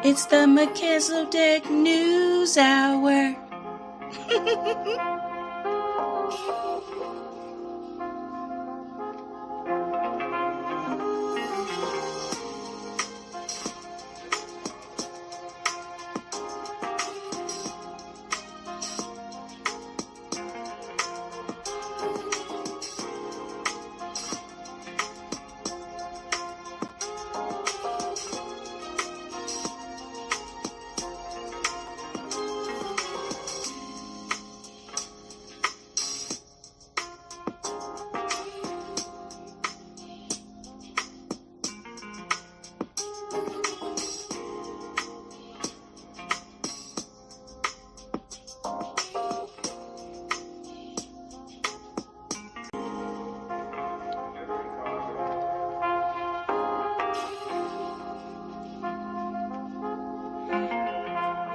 It's the Melchizedek News Hour.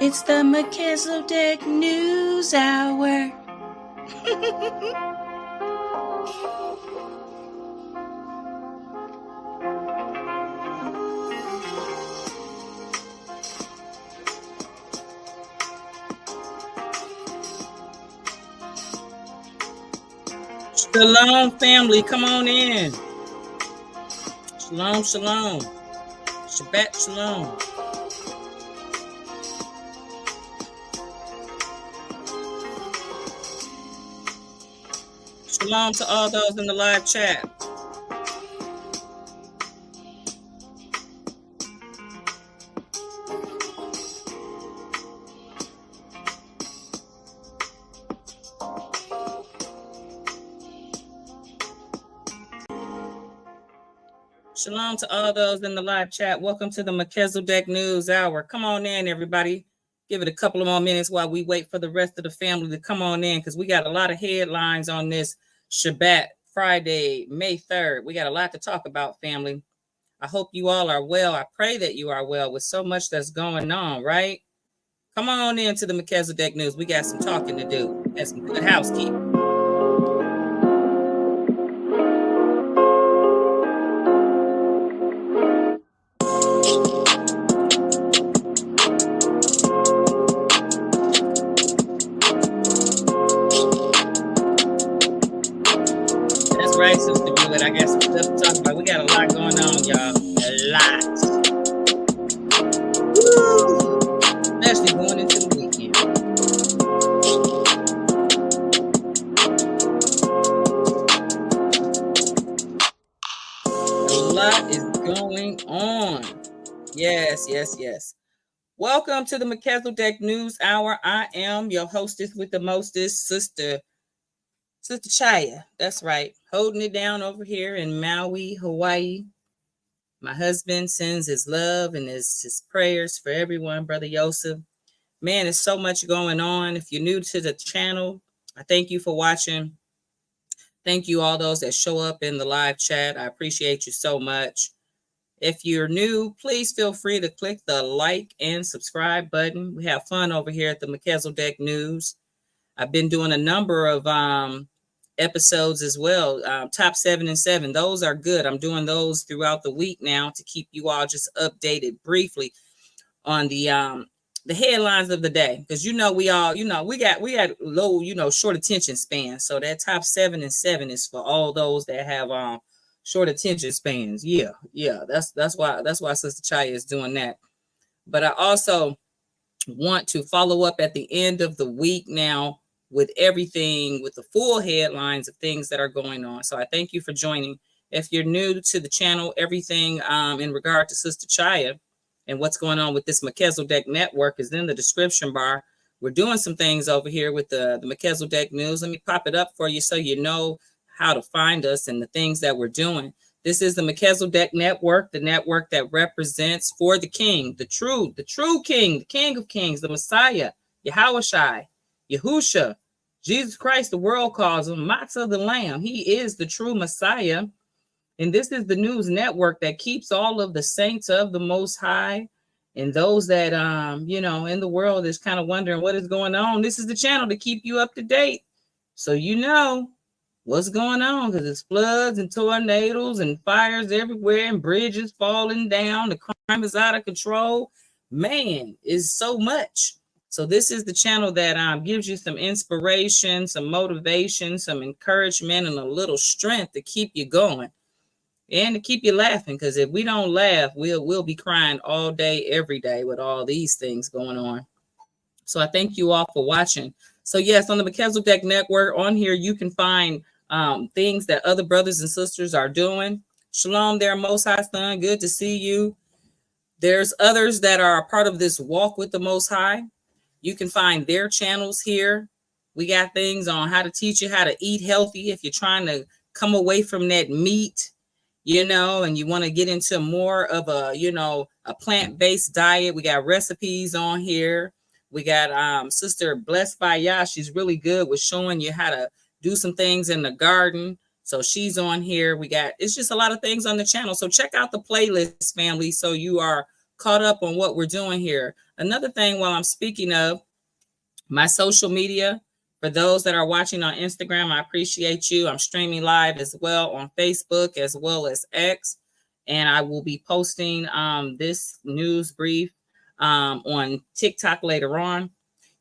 It's the Melchizedek News Hour. Shalom, family. Come on in. Shalom, shalom. Shabbat shalom. Shalom to all those in the live chat. Shalom to all those in the live chat. Welcome to the Melchizedek News Hour. Come on in, everybody. Give it a couple of more minutes while we wait for the rest of the family to come on in, because we got a lot of headlines on this Shabbat, Friday, May 3rd. We got a lot to talk about, family. I hope you all are well. I pray that you are well with so much that's going on, right? Come on into the Melchizedek News. We got some talking to do. Got some good housekeeping. Right, Sister Bullet. I got some stuff to talk about. We got a lot going on, y'all. A lot. Woo! Especially going into the weekend. A lot is going on. Yes. Welcome to the Melchizedek News Hour. I am your hostess with the mostest, Sister Chayah. That's right. Holding it down over here in Maui, Hawaii. My husband sends his love and his prayers for everyone, Brother Joseph. Man, there's so much going on. If you're new to the channel, I thank you for watching. Thank you all those that show up in the live chat. I appreciate you so much. If you're new, please feel free to click the like and subscribe button. We have fun over here at the Melchizedek News. I've been doing a number of episodes as well. Top 7 and 7. Those are good. I'm doing those throughout the week now to keep you all just updated briefly on the headlines of the day. Because we got low, short attention span. So that top 7 and 7 is for all those that have short attention spans. Yeah. That's why Sister Chayah is doing that. But I also want to follow up at the end of the week now with everything, with the full headlines of things that are going on. So I thank you for joining. If you're new to the channel, everything in regard to Sister Chayah and what's going on with this Melchizedek Network is in the description bar. We're doing some things over here with the Melchizedek News. Let me pop it up for you so you know how to find us and the things that we're doing. This is the Melchizedek Network, the network that represents for the King, the true King, the King of Kings, the Messiah, Yahusha-Ha'machiach, Yahusha, Jesus Christ, the world calls him, Motsah The Lamb. He is the true Messiah. And this is the news network that keeps all of the saints of the Most High and those that, in the world is kind of wondering what is going on. This is the channel to keep you up to date. So you know what's going on, because it's floods and tornadoes and fires everywhere and bridges falling down. The crime is out of control. man, is so much. So this is the channel that gives you some inspiration, some motivation, some encouragement, and a little strength to keep you going and to keep you laughing. Because if we don't laugh, we'll be crying all day, every day with all these things going on. So I thank you all for watching. So yes, on the Melchizedek Network, on here you can find things that other brothers and sisters are doing. Shalom there, Most High Son. Good to see you. There's others that are a part of this walk with the Most High. You can find their channels here. We got things on how to teach you how to eat healthy if you're trying to come away from that meat, and you want to get into more of a plant-based diet. We got recipes on here. We got Sister Blessed by Yah. She's really good with showing you how to do some things in the garden. So she's on here. It's just a lot of things on the channel. So check out the playlist, family, so you are caught up on what we're doing here. Another thing while I'm speaking of my social media, for those that are watching on Instagram, I appreciate you. I'm streaming live as well on Facebook as well as X. And I will be posting this news brief on TikTok later on.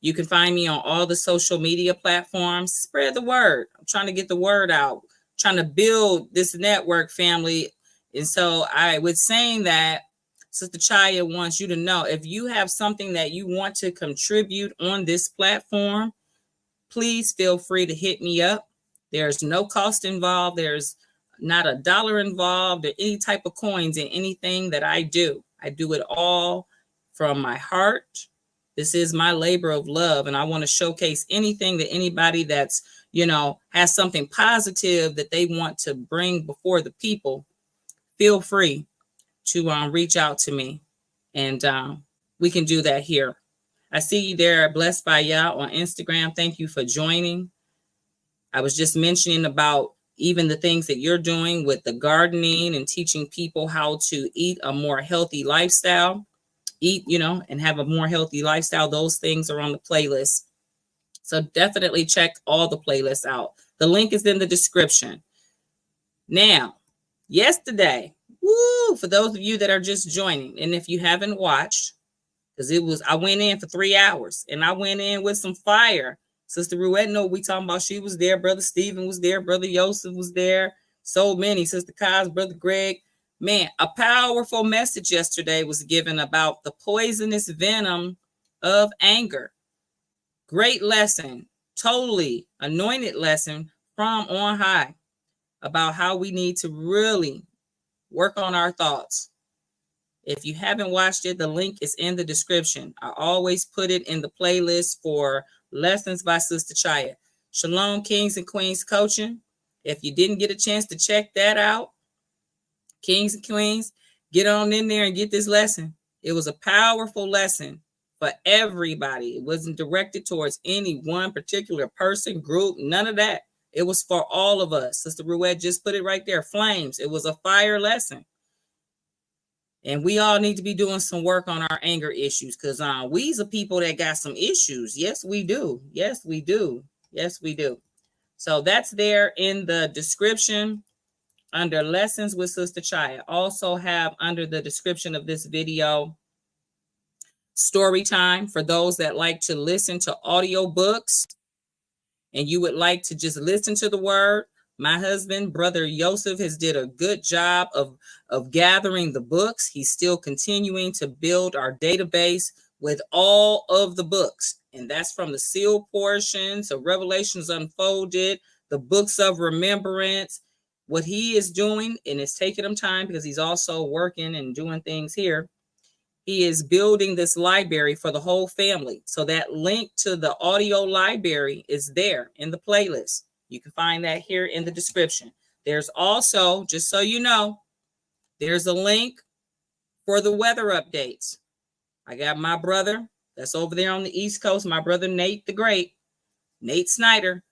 You can find me on all the social media platforms. Spread the word. I'm trying to get the word out, trying to build this network, family. And so with saying that, Sister Chayah wants you to know, if you have something that you want to contribute on this platform, please feel free to hit me up. There's no cost involved. There's not $1 involved or any type of coins in anything that I do. I do it all from my heart. This is my labor of love, and I want to showcase anything that anybody that's, has something positive that they want to bring before the people. Feel free to reach out to me, and we can do that here. I see you there, Blessed by Yah on Instagram. Thank you for joining. I was just mentioning about even the things that you're doing with the gardening and teaching people how to eat a more healthy lifestyle, and have a more healthy lifestyle. Those things are on the playlist. So definitely check all the playlists out. The link is in the description. Now, yesterday, for those of you that are just joining, and if you haven't watched, because I went in for 3 hours, and I went in with some fire. Sister Ruette, know we talking about, she was there. Brother Stephen was there. Brother Joseph was there. So many. Sister Kaz, Brother Greg. Man, a powerful message yesterday was given about the poisonous venom of anger. Great lesson. Totally anointed lesson from on high about how we need to really work on our thoughts. If you haven't watched it, the link is in the description. I always put it in the playlist for lessons by Sister Chayah. Shalom, Kings and Queens Coaching. If you didn't get a chance to check that out, Kings and Queens, get on in there and get this lesson. It was a powerful lesson for everybody. It wasn't directed towards any one particular person, group, none of that. It was for all of us. Sister Ruette just put it right there, flames. It was a fire lesson. And we all need to be doing some work on our anger issues, because we's the people that got some issues. Yes, we do. Yes, we do. Yes, we do. So that's there in the description under Lessons with Sister Chayah. Also have under the description of this video, Storytime, for those that like to listen to audio books and you would like to just listen to the word. My husband, Brother Joseph, has did a good job of gathering the books. He's still continuing to build our database with all of the books. And that's from the sealed portions of Revelations Unfolded, the books of remembrance. What he is doing, and it's taking him time because he's also working and doing things here, he is building this library for the whole family. So that link to the audio library is there in the playlist. You can find that here in the description. There's also, just so you know, there's a link for the weather updates. I got my brother that's over there on the East Coast, my brother Nate the Great, Nate Snyder.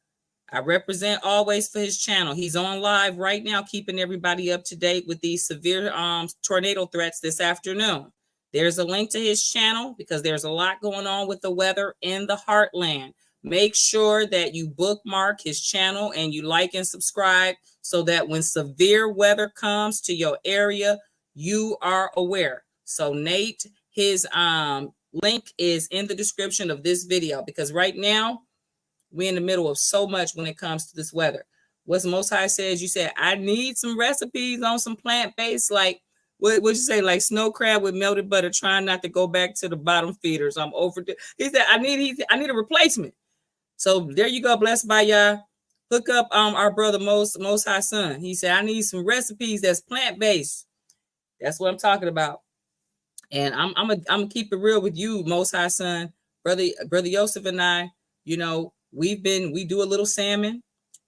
I represent always for his channel. He's on live right now, keeping everybody up to date with these severe tornado threats this afternoon. There's a link to his channel because there's a lot going on with the weather in the heartland. Make sure that you bookmark his channel and you like and subscribe so that when severe weather comes to your area, you are aware. So Nate, His link is in the description of this video, because right now we're in the middle of so much when it comes to this weather. What's Most High says, you said, I need some recipes on some plant-based, like, what'd you say, like snow crab with melted butter, trying not to go back to the bottom feeders. I'm over. He said, I need a replacement. So there you go, blessed by Yah. Hook up our brother Most High son. He said, I need some recipes that's plant-based. That's what I'm talking about. And I'm gonna keep it real with you, Most High son, brother Joseph and I. You know, we do a little salmon,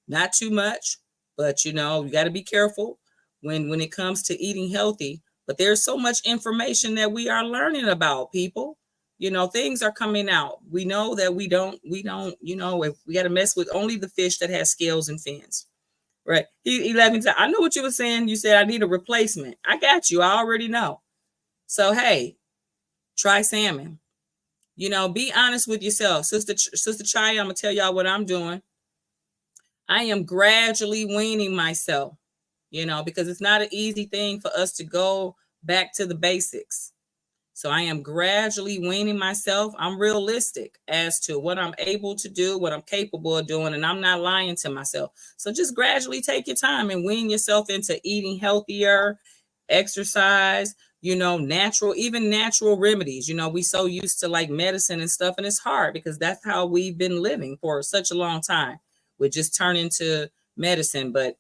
not too much, but you know, you got to be careful when it comes to eating healthy. But there's so much information that we are learning about, people. You know, things are coming out. We know that we don't, you know, if we got to mess with only the fish that has scales and fins. Right. He let me tell, I know what you were saying. You said, I need a replacement. I got you. I already know. So, hey, try salmon. You know, be honest with yourself. Sister Chayah, I'm going to tell y'all what I'm doing. I am gradually weaning myself, you know, because it's not an easy thing for us to go back to the basics. So I am gradually weaning myself. I'm realistic as to what I'm able to do, what I'm capable of doing, and I'm not lying to myself. So just gradually take your time and wean yourself into eating healthier, exercise, you know, natural remedies. You know, we so used to like medicine and stuff, and it's hard because that's how we've been living for such a long time. We just turn into medicine. But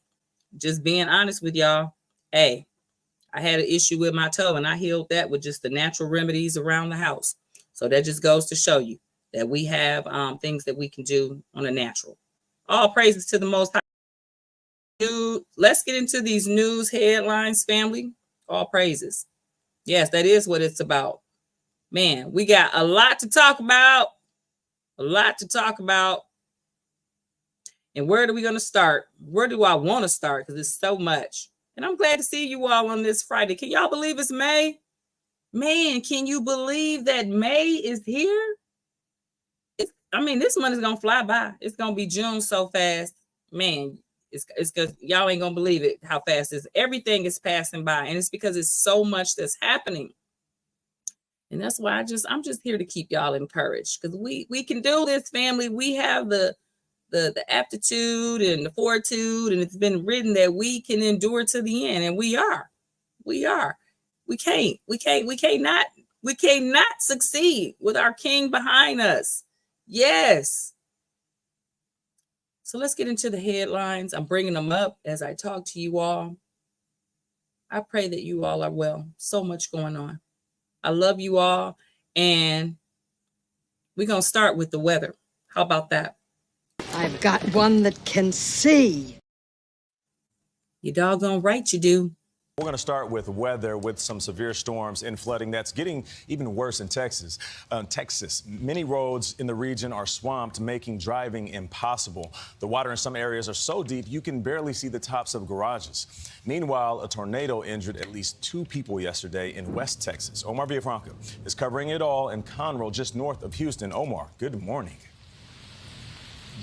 just being honest with y'all, hey, I had an issue with my toe and I healed that with just the natural remedies around the house. So that just goes to show you that we have things that we can do on a natural. All praises to the Most High. Dude, let's get into these news headlines, family. All praises. Yes, that is what it's about. Man, we got a lot to talk about. A lot to talk about. And where are we going to start? Where do I want to start? Because it's so much. And I'm glad to see you all on this Friday. Can y'all believe it's May? Man, can you believe that May is here? This month is going to fly by. It's going to be June so fast. Man, it's because y'all ain't going to believe it, how fast it is. Everything is passing by. And it's because it's so much that's happening. And that's why I'm just here to keep y'all encouraged. Because we can do this, family. We have the aptitude and the fortitude, and it's been written that we can endure to the end, and we are. We cannot succeed with our King behind us. Yes. So let's get into the headlines. I'm bringing them up as I talk to you all. I pray that you all are well. So much going on. I love you all, and we're going to start with the weather. How about that? I've got one that can see. You doggone right you do. We're going to start with weather, with some severe storms and flooding that's getting even worse in Texas. Many roads in the region are swamped, making driving impossible. The water in some areas are so deep you can barely see the tops of garages. Meanwhile, a tornado injured at least 2 people yesterday in West Texas. Omar Villafranca is covering it all in Conroe, just north of Houston. Omar, good morning.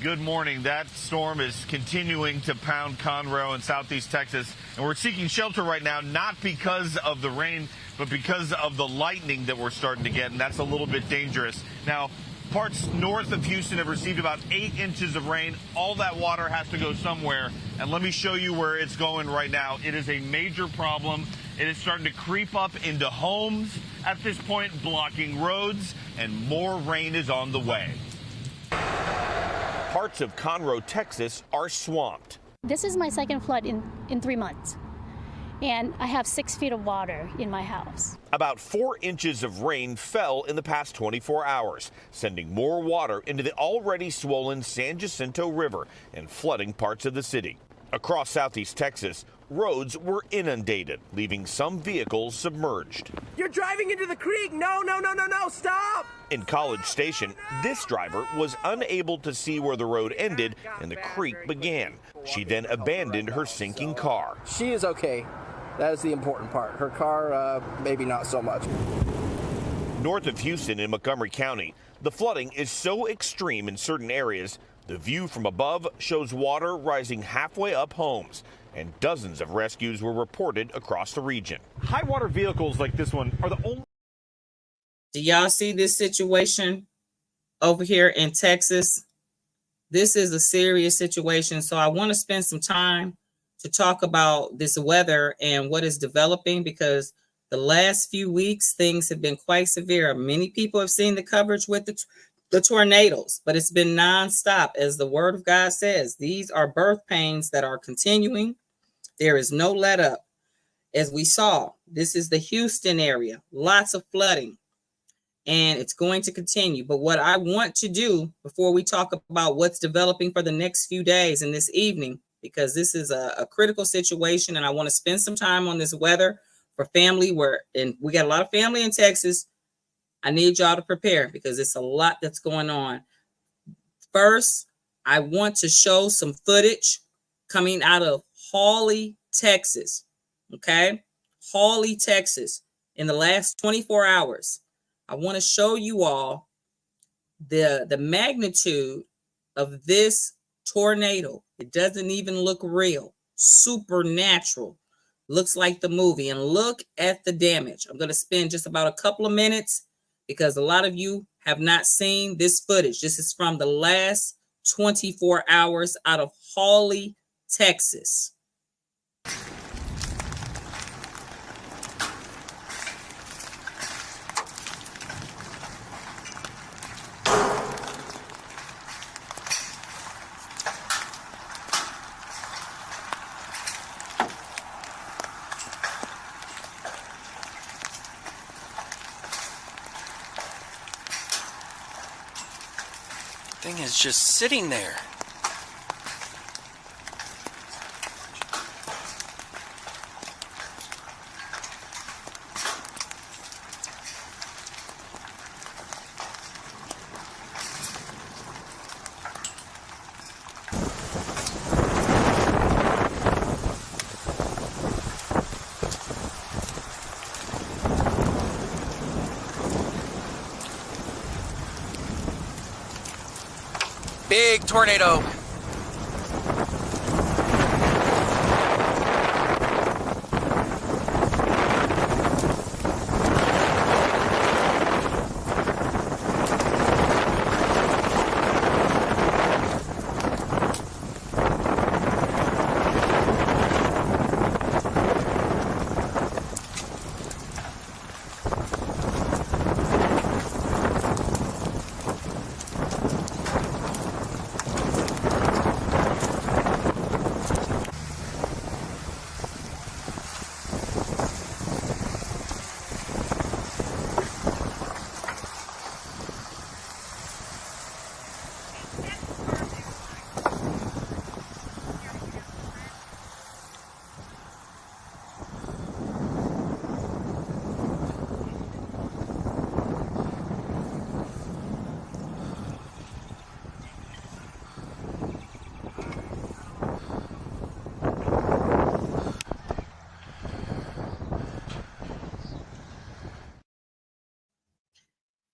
Good morning. That storm is continuing to pound Conroe in southeast Texas, and we're seeking shelter right now, not because of the rain, but because of the lightning that we're starting to get, and that's a little bit dangerous. Now, parts north of Houston have received about 8 inches of rain. All that water has to go somewhere, and let me show you where it's going right now. It is a major problem. It is starting to creep up into homes at this point, blocking roads, and more rain is on the way. Parts of Conroe, Texas are swamped. This is my second flood in 3 months, and I have 6 feet of water in my house. About 4 inches of rain fell in the past 24 hours, sending more water into the already swollen San Jacinto River and flooding parts of the city. Across southeast Texas, roads were inundated, leaving some vehicles submerged. You're driving into the creek! No, stop! In College Station, this driver was unable to see where the road ended and the creek began. She then abandoned her sinking car. She is okay. That is the important part. Her car, maybe not so much. North of Houston in Montgomery County, the flooding is so extreme in certain areas, the view from above shows water rising halfway up homes, and dozens of rescues were reported across the region. High water vehicles like this one are the only Do y'all see this situation over here in Texas? This is a serious situation. So I want to spend some time to talk about this weather and what is developing, because the last few weeks, things have been quite severe. Many people have seen the coverage with the tornadoes, but it's been nonstop. As the word of God says, these are birth pains that are continuing. There is no let up. As we saw, this is the Houston area, lots of flooding, and it's going to continue. But what I want to do before we talk about what's developing for the next few days and this evening, because this is a critical situation, and I want to spend some time on this weather for family, and we got a lot of family in Texas. I need y'all to prepare because it's a lot that's going on. First, I want to show some footage coming out of Hawley, Texas. Okay, Hawley, Texas, in the last 24 hours. I want to show you all the magnitude of this tornado. It doesn't even look real. Supernatural. Looks like the movie. And look at the damage. I'm going to spend just about a couple of minutes because a lot of you have not seen this footage. This is from the last 24 hours out of Hawley, Texas. Thing is just sitting there. Big tornado.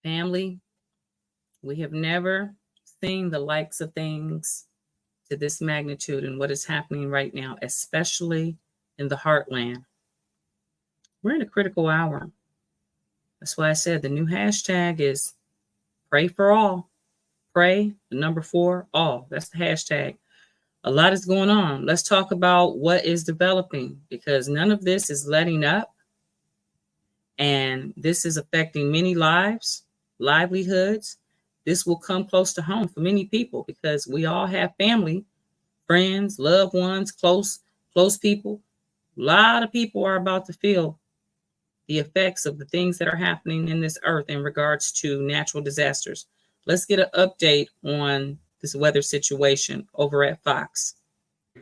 Family, we have never seen the likes of things to this magnitude and what is happening right now, especially in the heartland. We're in a critical hour. That's why I said the new hashtag is pray for all. Pray, the number 4, all. That's the hashtag. A lot is going on. Let's talk about what is developing, because none of this is letting up. And this is affecting many lives, livelihoods. This will come close to home for many people because we all have family, friends, loved ones, close people. A lot of people are about to feel the effects of the things that are happening in this earth in regards to natural disasters. Let's get an update on this weather situation over at Fox.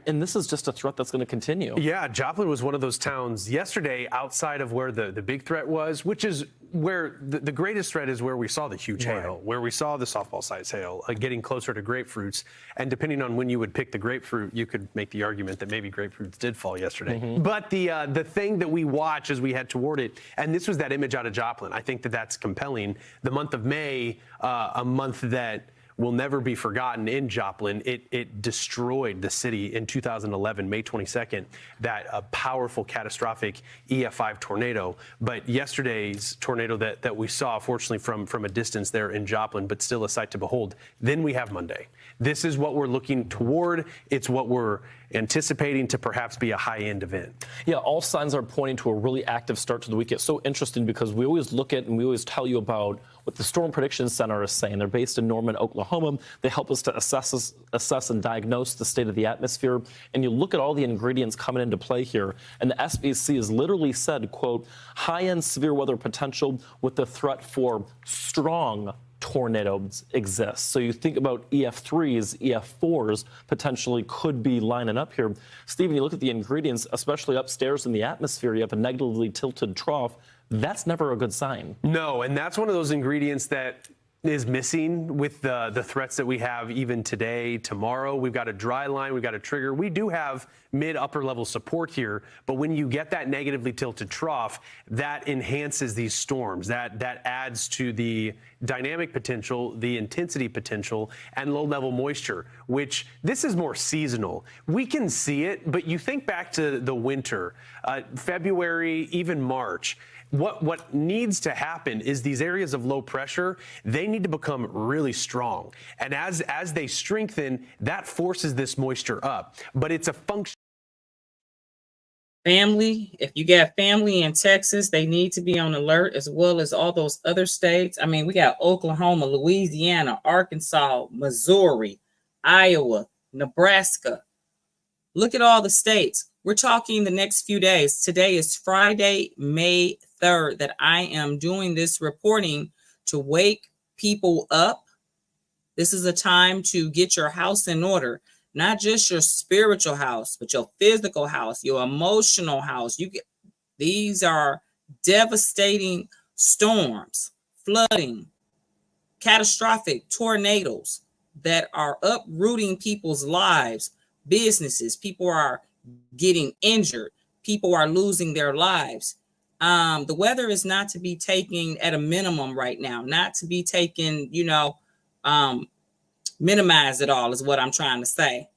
And this is just a threat that's going to continue. Yeah, Joplin was one of those towns yesterday outside of where the big threat was, which is where the greatest threat is where we saw the huge hail, where we saw the softball-sized hail, getting closer to grapefruits. And depending on when you would pick the grapefruit, you could make the argument that maybe grapefruits did fall yesterday. Mm-hmm. But the thing that we watch as we head toward it, and this was that image out of Joplin, I think that's compelling. The month of May, a month that will never be forgotten in Joplin. It destroyed the city in 2011, May 22nd, that powerful, catastrophic EF5 tornado. But yesterday's tornado that we saw, fortunately from a distance there in Joplin, but still a sight to behold. Then we have Monday. This is what we're looking toward. It's what we're anticipating to perhaps be a high-end event. Yeah, all signs are pointing to a really active start to the week. It's so interesting because we always look at and we always tell you about what the Storm Prediction Center is saying. They're based in Norman, Oklahoma. They help us to assess and diagnose the state of the atmosphere. And you look at all the ingredients coming into play here. And the SPC has literally said, quote, high-end severe weather potential with the threat for strong tornadoes exist. So you think about EF3s, EF4s potentially could be lining up here. Stephen, you look at the ingredients, especially upstairs in the atmosphere, you have a negatively tilted trough. That's never a good sign. No, and that's one of those ingredients that is missing with the threats that we have even today, tomorrow. We've got a dry line, we've got a trigger. We do have mid-upper level support here, but when you get that negatively tilted trough, that enhances these storms. That adds to the dynamic potential, the intensity potential, and low-level moisture, which this is more seasonal. We can see it, but you think back to the winter, February, even March. What needs to happen is these areas of low pressure, they need to become really strong. And as they strengthen, that forces this moisture up. But it's a function. Family, if you got family in Texas, they need to be on alert, as well as all those other states. I mean, we got Oklahoma, Louisiana, Arkansas, Missouri, Iowa, Nebraska. Look at all the states. We're talking the next few days. Today is Friday, May 3rd, that I am doing this reporting to wake people up. This is a time to get your house in order, not just your spiritual house, but your physical house, your emotional house. These are devastating storms, flooding, catastrophic tornadoes that are uprooting people's lives, businesses. People are getting injured. People are losing their lives. The weather is not to be taken at a minimum right now, not to be taken, minimized at all is what I'm trying to say.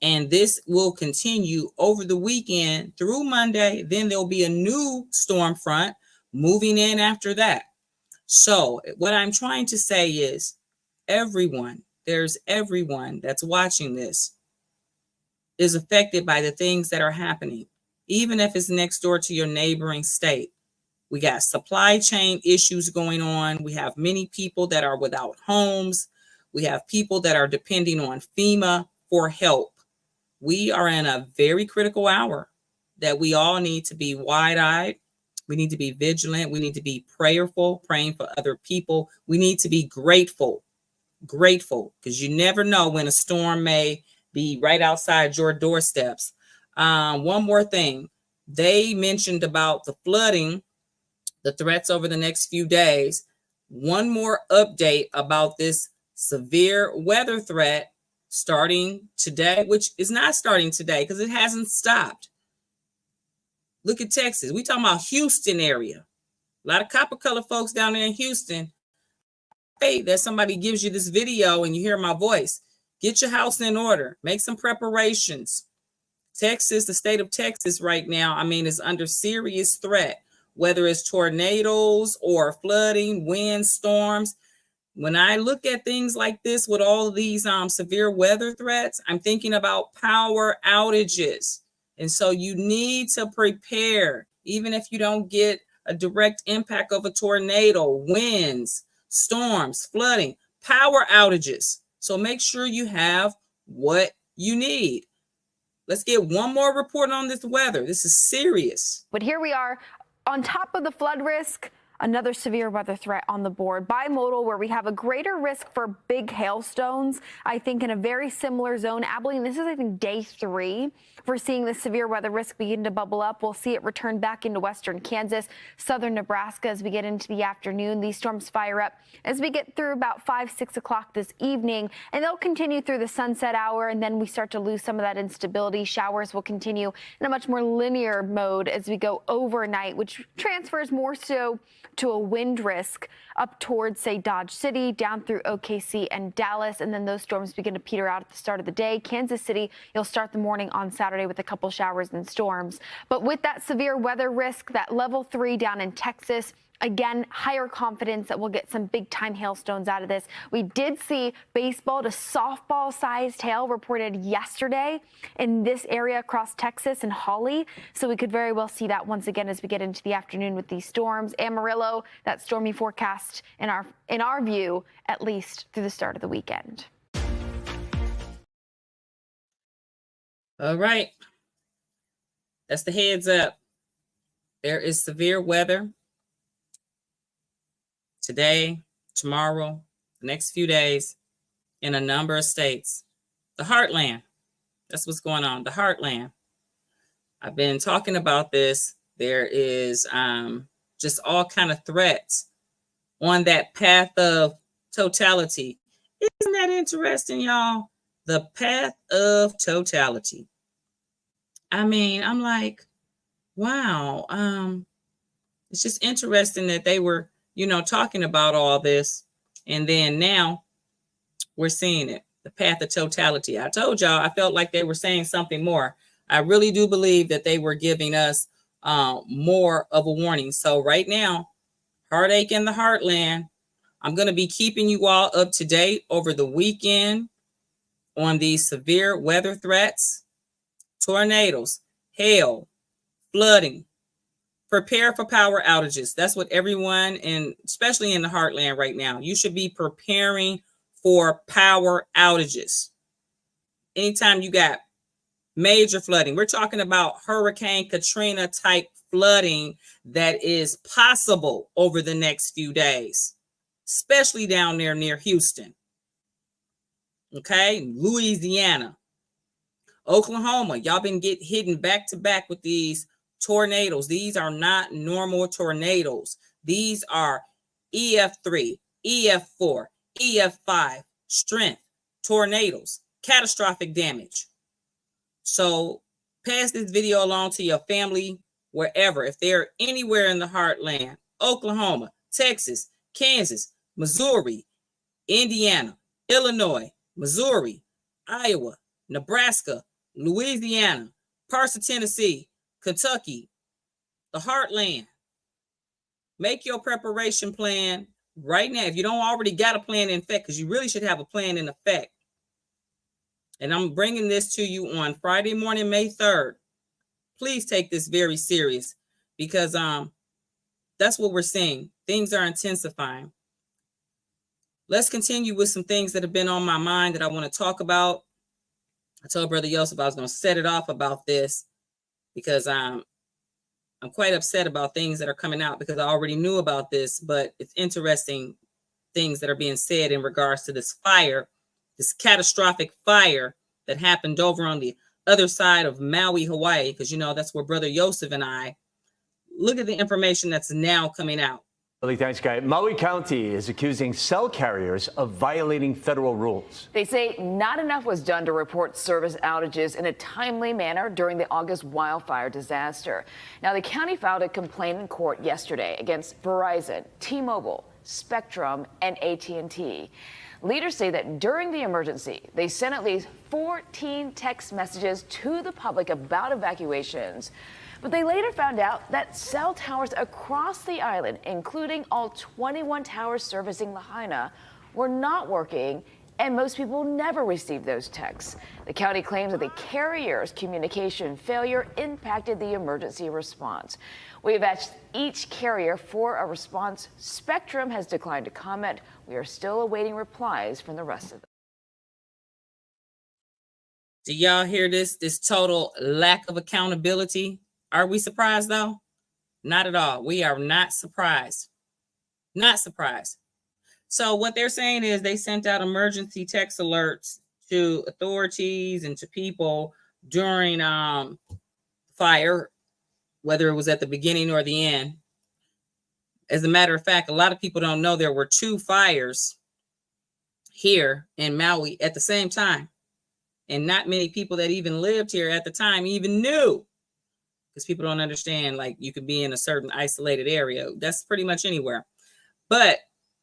And this will continue over the weekend through Monday. Then there'll be a new storm front moving in after that. So what I'm trying to say is everyone that's watching this is affected by the things that are happening, even if it's next door to your neighboring state. We got supply chain issues going on. We have many people that are without homes. We have people that are depending on FEMA for help. We are in a very critical hour that we all need to be wide-eyed. We need to be vigilant. We need to be prayerful, praying for other people. We need to be grateful, because you never know when a storm may be right outside your doorsteps. One more thing. They mentioned about the flooding, the threats over the next few days. One more update about this severe weather threat starting today, which is not starting today because it hasn't stopped. Look at Texas. We talking about Houston area. A lot of copper color folks down there in Houston. Hey, that somebody gives you this video and you hear my voice. Get your house in order. Make some preparations. Texas, the state of Texas right now, is under serious threat, whether it's tornadoes or flooding, wind storms. When I look at things like this with all of these severe weather threats, I'm thinking about power outages. And so you need to prepare, even if you don't get a direct impact of a tornado, winds, storms, flooding, power outages. So make sure you have what you need. Let's get one more report on this weather. This is serious. But here we are on top of the flood risk. Another severe weather threat on the board, bimodal, where we have a greater risk for big hailstones, I think, in a very similar zone. Abilene, this is, I think, day 3. We're seeing the severe weather risk begin to bubble up. We'll see it return back into western Kansas, southern Nebraska as we get into the afternoon. These storms fire up as we get through about 5, 6 o'clock this evening, and they'll continue through the sunset hour, and then we start to lose some of that instability. Showers will continue in a much more linear mode as we go overnight, which transfers more so to a wind risk up towards, say, Dodge City, down through OKC and Dallas, and then those storms begin to peter out at the start of the day. Kansas City, you'll start the morning on Saturday with a couple showers and storms. But with that severe weather risk, that level 3 down in Texas, again, higher confidence that we'll get some big-time hailstones out of this. We did see baseball to softball-sized hail reported yesterday in this area across Texas and Hawley, so we could very well see that once again as we get into the afternoon with these storms. Amarillo, that stormy forecast in our view, at least through the start of the weekend. All right. That's the heads up. There is severe weather today, tomorrow, the next few days in a number of states. The heartland. That's what's going on. The heartland. I've been talking about this. There is just all kind of threats on that path of totality. Isn't that interesting, y'all? The path of totality. I mean, I'm like, wow. It's just interesting that they were, talking about all this. And then now we're seeing it, the path of totality. I told y'all, I felt like they were saying something more. I really do believe that they were giving us more of a warning. So right now, heartache in the heartland. I'm going to be keeping you all up to date over the weekend on these severe weather threats, tornadoes, hail, flooding. Prepare for power outages. That's what everyone, and especially in the heartland right now, you should be preparing for power outages. Anytime you got major flooding, we're talking about Hurricane Katrina type flooding that is possible over the next few days, especially down there near Houston. Okay, Louisiana, Oklahoma, y'all been hitting back to back with these tornadoes. These are not normal tornadoes. These are EF3, EF4, EF5 strength tornadoes, catastrophic damage. So pass this video along to your family wherever. If they're anywhere in the heartland, Oklahoma, Texas, Kansas, Missouri, Indiana, Illinois, Missouri, Iowa, Nebraska, Louisiana, parts of Tennessee, Kentucky, the heartland. Make your preparation plan right now. If you don't already got a plan in effect, because you really should have a plan in effect. And I'm bringing this to you on Friday morning, May 3rd. Please take this very serious because that's what we're seeing. Things are intensifying. Let's continue with some things that have been on my mind that I want to talk about. I told Brother Yosef I was going to set it off about this because I'm quite upset about things that are coming out because I already knew about this, but it's interesting things that are being said in regards to this fire, this catastrophic fire that happened over on the other side of Maui, Hawaii, because, that's where Brother Yosef and I look at the information that's now coming out. Really, thanks, Guy. Maui County is accusing cell carriers of violating federal rules. They say not enough was done to report service outages in a timely manner during the August wildfire disaster. Now, the county filed a complaint in court yesterday against Verizon, T-Mobile, Spectrum, and AT&T. Leaders say that during the emergency, they sent at least 14 text messages to the public about evacuations. But they later found out that cell towers across the island, including all 21 towers servicing Lahaina, were not working, and most people never received those texts. The county claims that the carrier's communication failure impacted the emergency response. We have asked each carrier for a response. Spectrum has declined to comment. We are still awaiting replies from the rest of them. Do y'all hear this total lack of accountability? Are we surprised, though? Not at all. We are not surprised. Not surprised. So what they're saying is they sent out emergency text alerts to authorities and to people during fire, whether it was at the beginning or the end. As a matter of fact, a lot of people don't know there were 2 fires here in Maui at the same time. And not many people that even lived here at the time even knew. because people don't understand, like, you could be in a certain isolated area. That's pretty much anywhere. But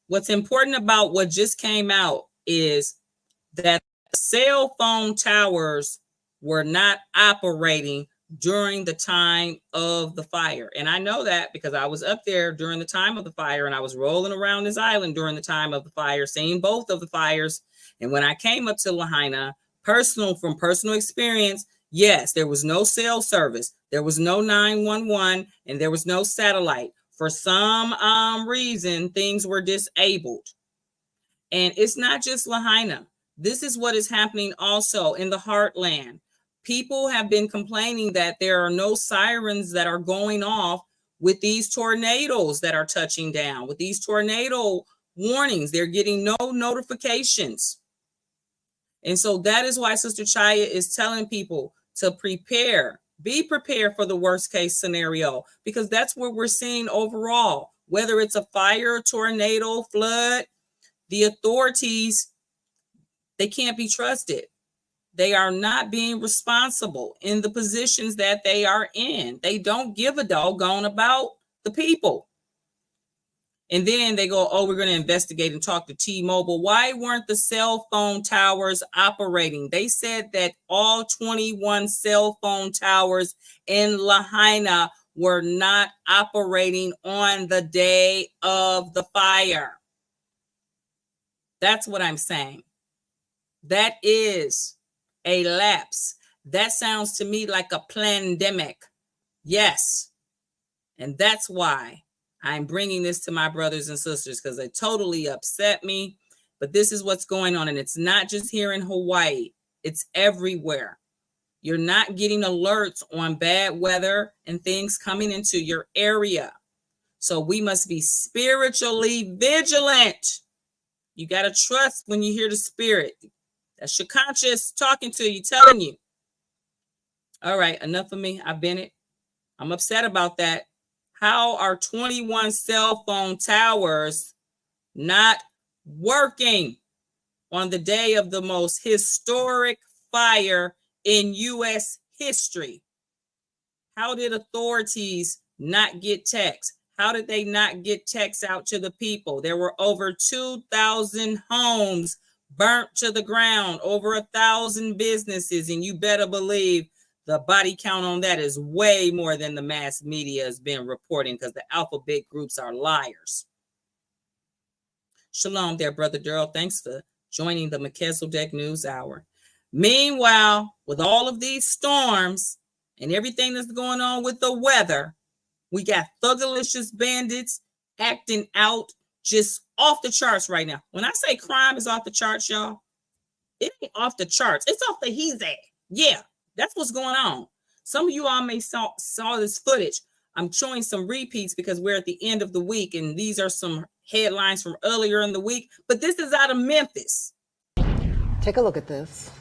what's important about what just came out is that cell phone towers were not operating during the time of the fire. And I know that because I was up there during the time of the fire, and I was rolling around this island during the time of the fire, seeing both of the fires. And when I came up to Lahaina, from personal experience, yes, there was no cell service, there was no 911, and there was no satellite. For some reason, things were disabled. And it's not just Lahaina. This is what is happening also in the heartland. People have been complaining that there are no sirens that are going off with these tornadoes that are touching down, with these tornado warnings. They're getting no notifications. And so that is why Sister Chayah is telling people to prepare, be prepared for the worst case scenario, because that's what we're seeing overall. Whether it's a fire, tornado, flood, the authorities, they can't be trusted. They are not being responsible in the positions that they are in. They don't give a doggone about the people. And then they go, oh, we're going to investigate and talk to T-Mobile. Why weren't the cell phone towers operating? They said that all 21 cell phone towers in Lahaina were not operating on the day of the fire. That's what I'm saying. That is a lapse. That sounds to me like a pandemic. Yes. And that's why I'm bringing this to my brothers and sisters, because they totally upset me. But this is what's going on. And it's not just here in Hawaii. It's everywhere. You're not getting alerts on bad weather and things coming into your area. So we must be spiritually vigilant. You got to trust when you hear the spirit. That's your conscience talking to you, telling you. All right, enough of me. I've been it. I'm upset about that. How are 21 cell phone towers not working on the day of the most historic fire in U.S. history? How did authorities not get texts? How did they not get texts out to the people? There were over 2,000 homes burnt to the ground, over 1,000 businesses, and you better believe the body count on that is way more than the mass media has been reporting, because the alphabet groups are liars. Shalom there, Brother Durrell. Thanks for joining the Melchizedek News Hour. Meanwhile, with all of these storms and everything that's going on with the weather, we got thugalicious bandits acting out just off the charts right now. When I say crime is off the charts, y'all, it ain't off the charts. It's off the he's at. Yeah, that's what's going on. Some of you all may saw this footage. I'm showing some repeats because we're at the end of the week, and these are some headlines from earlier in the week. But this is out of Memphis. Take a look at this.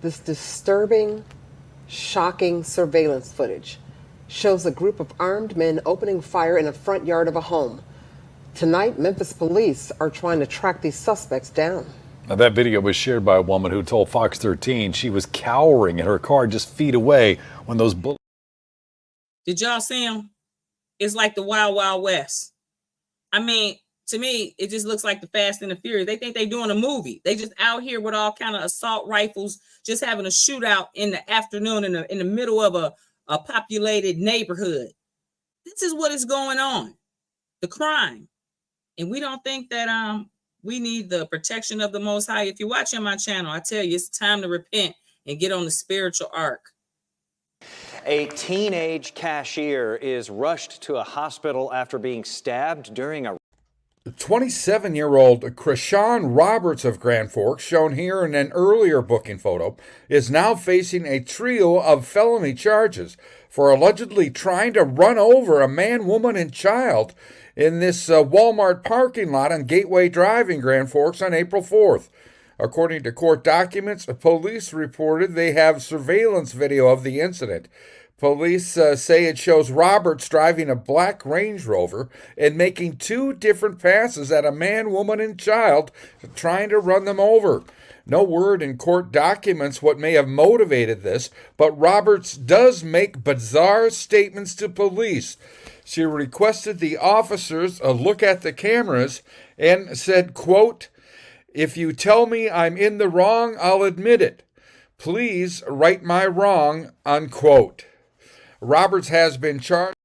This disturbing, shocking surveillance footage shows a group of armed men opening fire in a front yard of a home. Tonight, Memphis police are trying to track these suspects down. Now, that video was shared by a woman who told Fox 13 she was cowering in her car just feet away when those bullets. Did y'all see them? It's like the Wild Wild West. I mean, to me, it just looks like the Fast and the Furious. They think they're doing a movie. They just out here with all kind of assault rifles, just having a shootout in the afternoon in the middle of a populated neighborhood. This is what is going on. The crime. And we don't think that we need the protection of the Most High. If you're watching my channel, I tell you, it's time to repent and get on the spiritual arc. A teenage cashier is rushed to a hospital after being stabbed during a... The 27-year-old Krishan Roberts of Grand Forks, shown here in an earlier booking photo, is now facing a trio of felony charges for allegedly trying to run over a man, woman, and child in this Walmart parking lot on Gateway Drive in Grand Forks on April 4th. According to court documents, police reported they have surveillance video of the incident. Police say it shows Roberts driving a black Range Rover and making two different passes at a man, woman, and child, trying to run them over. No word in court documents what may have motivated this, but Roberts does make bizarre statements to police. She requested the officers look at the cameras and said, quote, "If you tell me I'm in the wrong, I'll admit it. Please right my wrong," unquote. Roberts has been charged.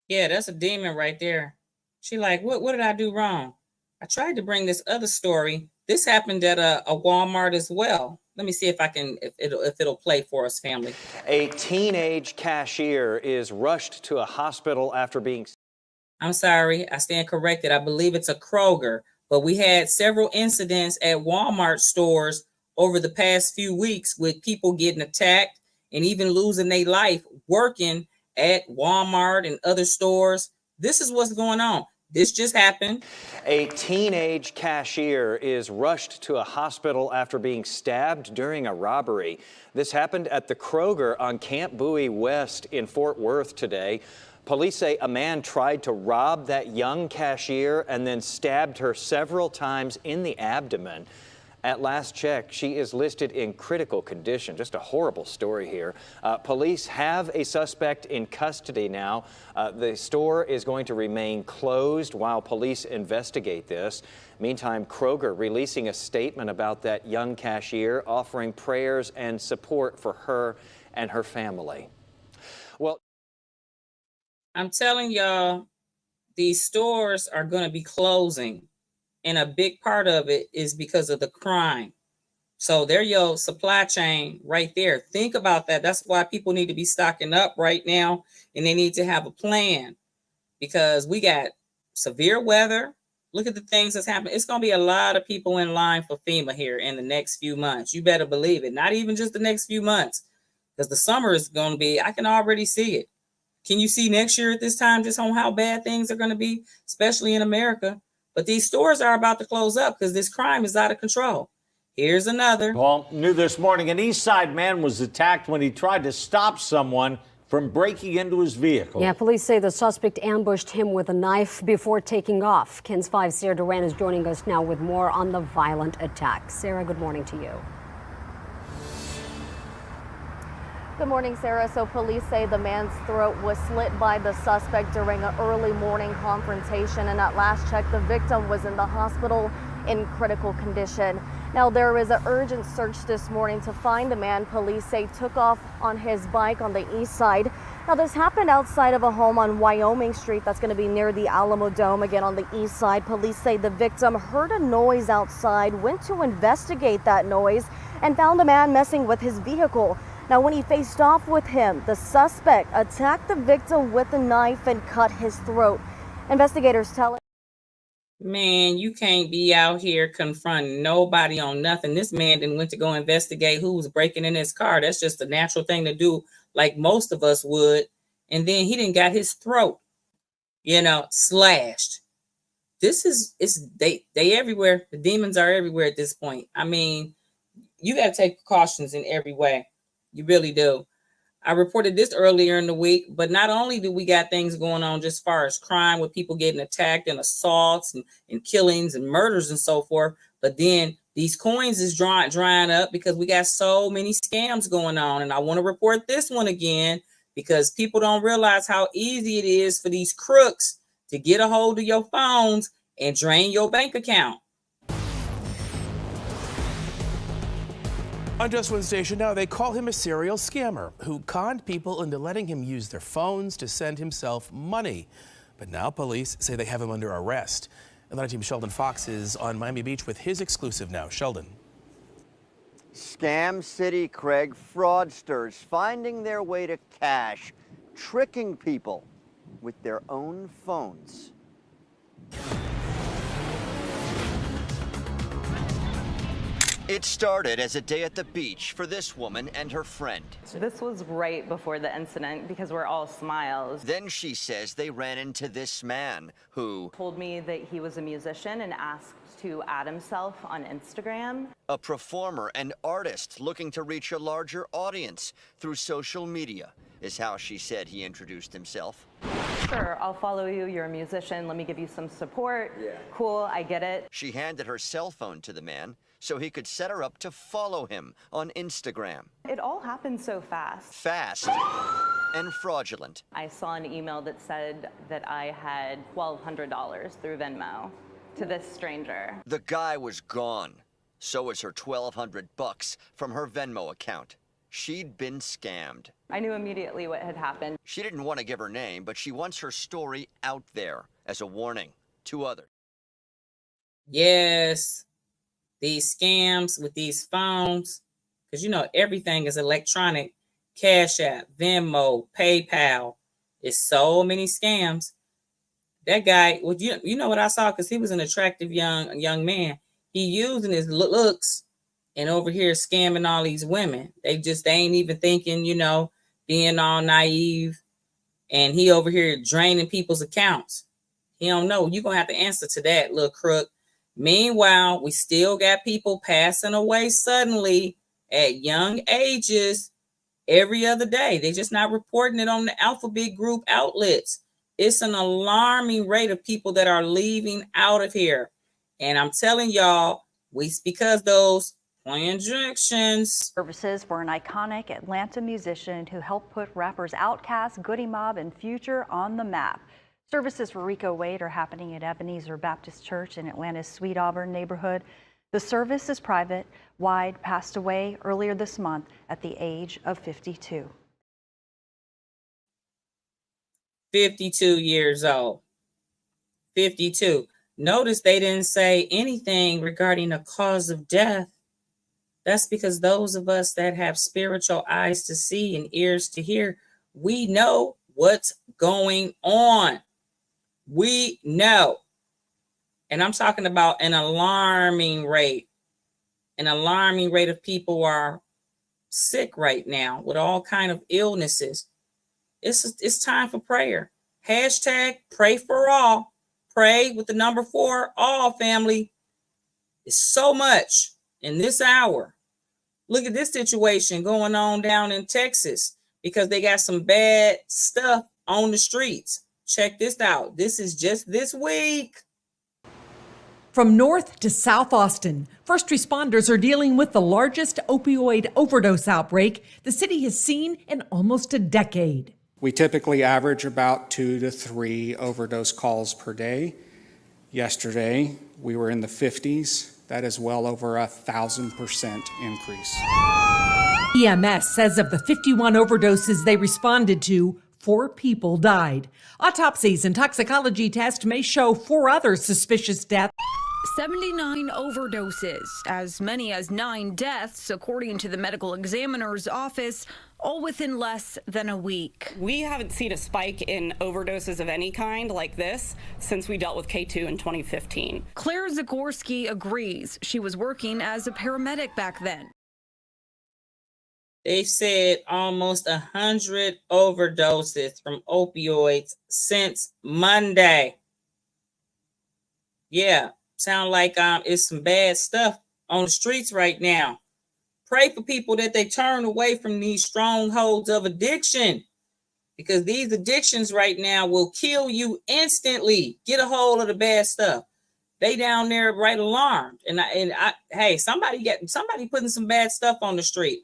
Yeah, that's a demon right there. She like, what did I do wrong? I tried to bring this other story. This happened at a Walmart as well. Let me see if I can, if it'll play for us, family. A teenage cashier is rushed to a hospital after being... I'm sorry, I stand corrected. I believe it's a Kroger, but we had several incidents at Walmart stores over the past few weeks with people getting attacked and even losing their life working at Walmart and other stores. This is what's going on. This just happened. A teenage cashier is rushed to a hospital after being stabbed during a robbery. This happened at the Kroger on Camp Bowie West in Fort Worth today. Police say a man tried to rob that young cashier and then stabbed her several times in the abdomen. At last check, she is listed in critical condition. Just a horrible story here. Police have a suspect in custody now. The store is going to remain closed while police investigate this. Meantime, Kroger releasing a statement about that young cashier, offering prayers and support for her and her family. Well, I'm telling y'all, these stores are going to be closing. And a big part of it is because of the crime. So there your supply chain right there. Think about that. That's why people need to be stocking up right now. And they need to have a plan because we got severe weather. Look at the things that's happening. It's going to be a lot of people in line for FEMA here in the next few months. You better believe it. Not even just the next few months, because the summer is going to be, I can already see it. Can you see next year at this time just on how bad things are going to be, especially in America? But these stores are about to close up because this crime is out of control. Here's another. Well, new this morning, an East Side man was attacked when he tried to stop someone from breaking into his vehicle. Yeah, police say the suspect ambushed him with a knife before taking off. KENS 5's Sarah Duran is joining us now with more on the violent attack. Sarah, good morning to you. Good morning, Sarah. So police say the man's throat was slit by the suspect during an early morning confrontation. And at last check, the victim was in the hospital in critical condition. Now, there is an urgent search this morning to find the man police say took off on his bike on the east side. Now, this happened outside of a home on Wyoming Street that's going to be near the Alamo Dome, again on the east side. Police say the victim heard a noise outside, went to investigate that noise, and found a man messing with his vehicle. Now, when he faced off with him, the suspect attacked the victim with a knife and cut his throat. Investigators tell us. Man, you can't be out here confronting nobody on nothing. This man didn't went to go investigate who was breaking in his car. That's just a natural thing to do, like most of us would. And then he didn't got his throat, slashed. They everywhere. The demons are everywhere at this point. I mean, you got to take precautions in every way. You really do. I reported this earlier in the week, but not only do we got things going on just as far as crime with people getting attacked and assaults and killings and murders and so forth, but then these coins is drying up because we got so many scams going on. And I want to report this one again because people don't realize how easy it is for these crooks to get a hold of your phones and drain your bank account. On Just One Station now, they call him a serial scammer who conned people into letting him use their phones to send himself money. But now police say they have him under arrest. Atlanta team Sheldon Fox is on Miami Beach with his exclusive now. Sheldon. Scam City, Craig. Fraudsters finding their way to cash, tricking people with their own phones. It started as a day at the beach for this woman and her friend. This was right before the incident because we're all smiles. Then she says they ran into this man who told me that he was a musician and asked to add himself on Instagram. A performer and artist looking to reach a larger audience through social media is how she said he introduced himself. Sure, I'll follow you. You're a musician. Let me give you some support. Yeah. Cool, I get it. She handed her cell phone to the man, so he could set her up to follow him on Instagram. It all happened so fast. Fast and fraudulent. I saw an email that said that I had $1,200 through Venmo to this stranger. The guy was gone. So was her $1,200 from her Venmo account. She'd been scammed. I knew immediately what had happened. She didn't want to give her name, but she wants her story out there as a warning to others. Yes, these scams with these phones, because you know everything is electronic. Cash App, Venmo, PayPal. It's so many scams. That guy, well, you know what I saw, because he was an attractive young man. He using his looks and over here scamming all these women. They ain't even thinking, you know, being all naive. And he over here draining people's accounts. He don't know. You're going to have to answer to that, little crook. Meanwhile, we still got people passing away suddenly at young ages every other day. They're just not reporting it on the alphabet group outlets. It's an alarming rate of people that are leaving out of here. And I'm telling y'all, because those injections. Services for an iconic Atlanta musician who helped put rappers Outkast, Goody Mob, and Future on the map. Services for Rico Wade are happening at Ebenezer Baptist Church in Atlanta's Sweet Auburn neighborhood. The service is private. Wade passed away earlier this month at the age of 52. 52 years old. 52. Notice they didn't say anything regarding a cause of death. That's because those of us that have spiritual eyes to see and ears to hear, we know what's going on. We know. And I'm talking about an alarming rate. An alarming rate of people are sick right now with all kinds of illnesses. It's time for prayer. Hashtag pray for all. Pray with the number 4, all family. It's so much in this hour. Look at this situation going on down in Texas because they got some bad stuff on the streets. Check this out. This is just this week. From North to South Austin, first responders are dealing with the largest opioid overdose outbreak the city has seen in almost a decade. We typically average about 2 to 3 overdose calls per day. Yesterday, we were in the 50s. That is well over 1,000% increase. EMS says of the 51 overdoses they responded to, 4 people died. Autopsies and toxicology tests may show 4 other suspicious deaths. 79 overdoses, as many as 9 deaths, according to the medical examiner's office, all within less than a week. We haven't seen a spike in overdoses of any kind like this since we dealt with K2 in 2015. Claire Zagorski agrees. She was working as a paramedic back then. They said almost 100 overdoses from opioids since Monday. Yeah, sound like it's some bad stuff on the streets right now. Pray for people that they turn away from these strongholds of addiction, because these addictions right now will kill you instantly. Get a hold of the bad stuff. They down there right alarmed. And hey, somebody putting some bad stuff on the street.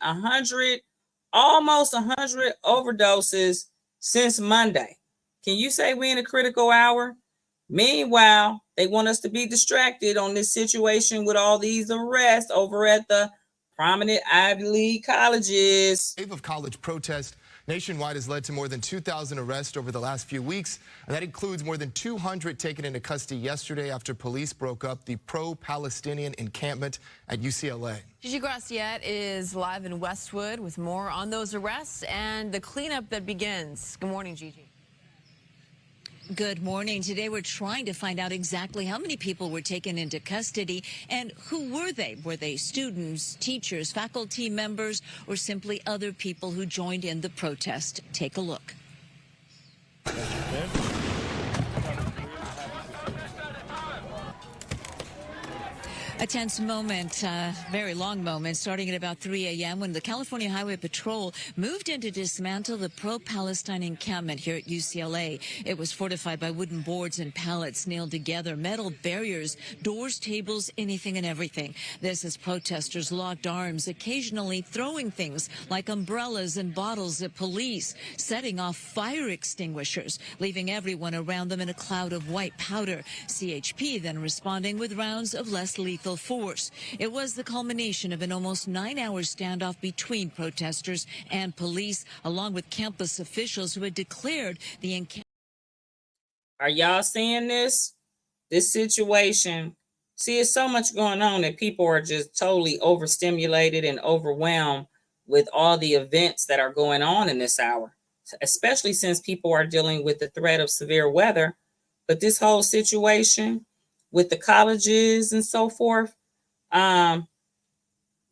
Almost 100 overdoses since Monday. Can you say we're in a critical hour? Meanwhile, they want us to be distracted on this situation with all these arrests over at the prominent Ivy League colleges. The wave of college protest nationwide has led to more than 2,000 arrests over the last few weeks, and that includes more than 200 taken into custody yesterday after police broke up the pro-Palestinian encampment at UCLA. Gigi Graciette is live in Westwood with more on those arrests and the cleanup that begins. Good morning, Gigi. Good morning. Today we're trying to find out exactly how many people were taken into custody and who were they? Were they students, teachers, faculty members, or simply other people who joined in the protest? Take a look. A tense moment, very long moment, starting at about 3 a.m. when the California Highway Patrol moved in to dismantle the pro-Palestine encampment here at UCLA. It was fortified by wooden boards and pallets nailed together, metal barriers, doors, tables, anything and everything. This as protesters locked arms, occasionally throwing things like umbrellas and bottles at police, setting off fire extinguishers, leaving everyone around them in a cloud of white powder. CHP then responding with rounds of less lethal force. It was the culmination of an almost 9-hour standoff between protesters and police, along with campus officials who had declared the encampment. Are y'all seeing this situation? See, it's so much going on that people are just totally overstimulated and overwhelmed with all the events that are going on in this hour, especially since people are dealing with the threat of severe weather. But this whole situation with the colleges and so forth,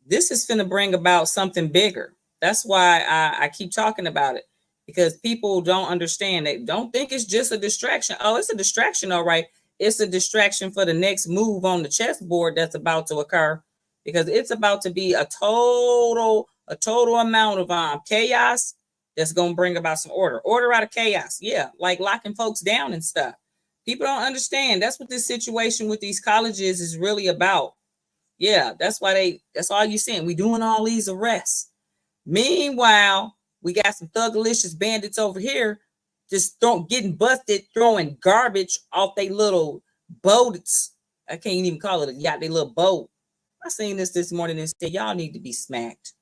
this is going to bring about something bigger. That's why I keep talking about it, because people don't understand. They don't think it's just a distraction. Oh, it's a distraction, all right. It's a distraction for the next move on the chessboard that's about to occur, because it's about to be a total amount of chaos that's going to bring about some order out of chaos. Yeah, like locking folks down and stuff. People don't understand. That's what this situation with these colleges is really about. Yeah, that's all you're seeing. We doing all these arrests. Meanwhile, we got some thugalicious bandits over here just getting busted, throwing garbage off their little boats. I can't even call it a yacht, their little boat. I seen this morning and said, y'all need to be smacked.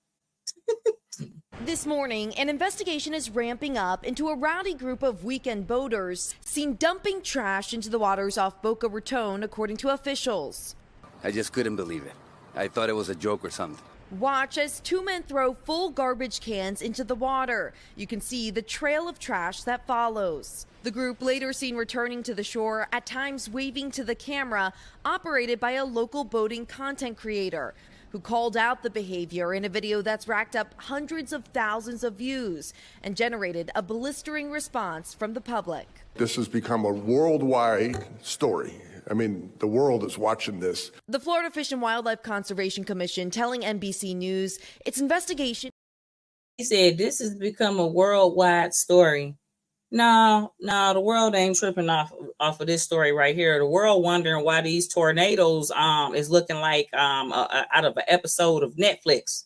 This morning, an investigation is ramping up into a rowdy group of weekend boaters seen dumping trash into the waters off Boca Raton, according to officials. I just couldn't believe it. I thought it was a joke or something. Watch as two men throw full garbage cans into the water. You can see the trail of trash that follows. The group later seen returning to the shore, at times waving to the camera, operated by a local boating content creator who called out the behavior in a video that's racked up hundreds of thousands of views and generated a blistering response from the public. This has become a worldwide story. I mean, the world is watching this. The Florida Fish and Wildlife Conservation Commission telling NBC News its investigation. He said this has become a worldwide story. No, the world ain't tripping off of this story right here. The world wondering why these tornadoes is looking like out of an episode of Netflix.